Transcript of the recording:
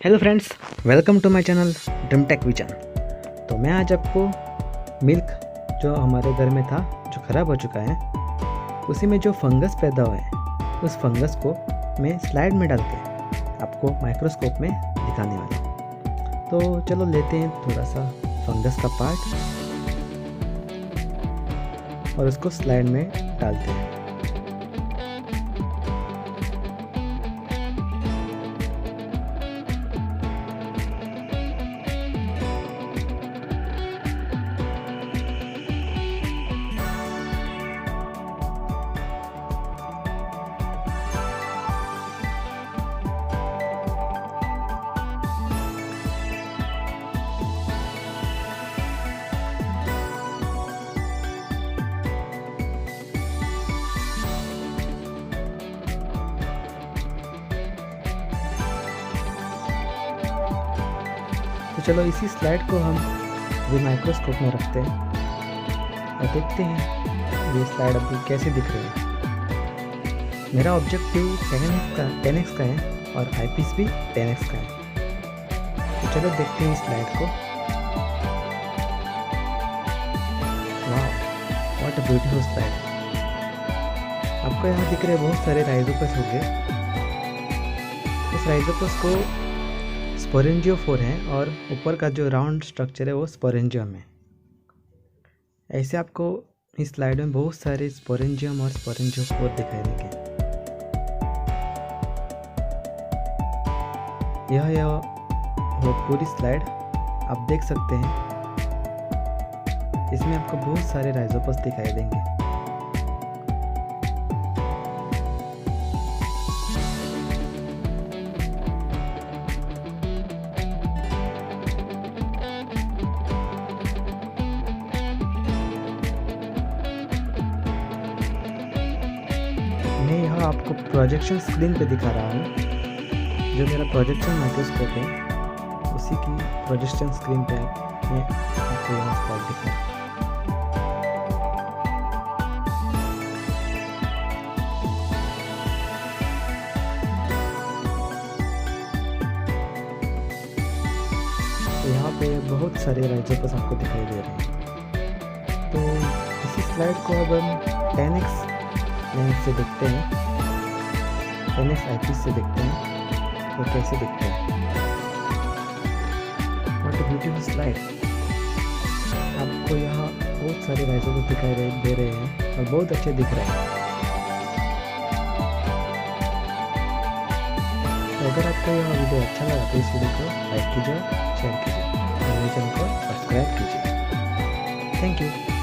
Hello friends, welcome to my channel Dream Tech Vision. तो मैं आज आपको मिल्क जो हमारे घर में था जो ख़राब हो चुका है उसी में जो फंगस पैदा हुआ है उस फंगस को मैं स्लाइड में डाल के आपको माइक्रोस्कोप में दिखाने वाला हूँ। तो चलो लेते हैं थोड़ा सा फंगस का पार्ट और उसको स्लाइड में डालते हैं। तो चलो इसी स्लाइड को हम अभी माइक्रोस्कोप में रखते हैं और देखते हैं ये स्लाइड अभी कैसे दिख रही है। मेरा ऑब्जेक्टिव 10x का है और आईपीस भी 10x का है। तो चलो देखते हैं इस स्लाइड को। वाह, व्हाट अ ब्यूटीफुल स्लाइड। आपको यहाँ दिख रहे बहुत सारे राइजोपस होंगे। इस राइजोपस को स्पोरेंजियोफोर है और ऊपर का जो राउंड स्ट्रक्चर है वो स्पोरेंजियम है। ऐसे आपको इस स्लाइड में बहुत सारे स्पोरेंजियम और स्पोरेंजियोफोर दिखाई देंगे। यह वो पूरी स्लाइड आप देख सकते हैं। इसमें आपको बहुत सारे राइजोपस दिखाई देंगे। मैं यहाँ आपको प्रोजेक्शन स्क्रीन पे दिखा रहा हूँ। जो मेरा प्रोजेक्शन माइक्रोस्कोप है उसी की प्रोजेक्शन स्क्रीन पे मैं आपको यहाँ स्लाइड दिखा रहा हूँ। तो यहाँ पे बहुत सारे राइजोपस आपको दिखाई दे रहे हैं। तो इसी स्लाइड को अब हम 10x लेंस से देखते हैं, 10x आईपीस से देखते हैं वो कैसे दिखते हैं। What a beautiful slide. आपको यहाँ बहुत सारे राइजोपस दिखाई दे रहे हैं और बहुत अच्छे दिख रहे हैं। तो अगर आपको यह वीडियो अच्छा लगा तो इस वीडियो को लाइक कीजिए, शेयर कीजिए और मेरे चैनल को सब्सक्राइब कीजिए। Thank you.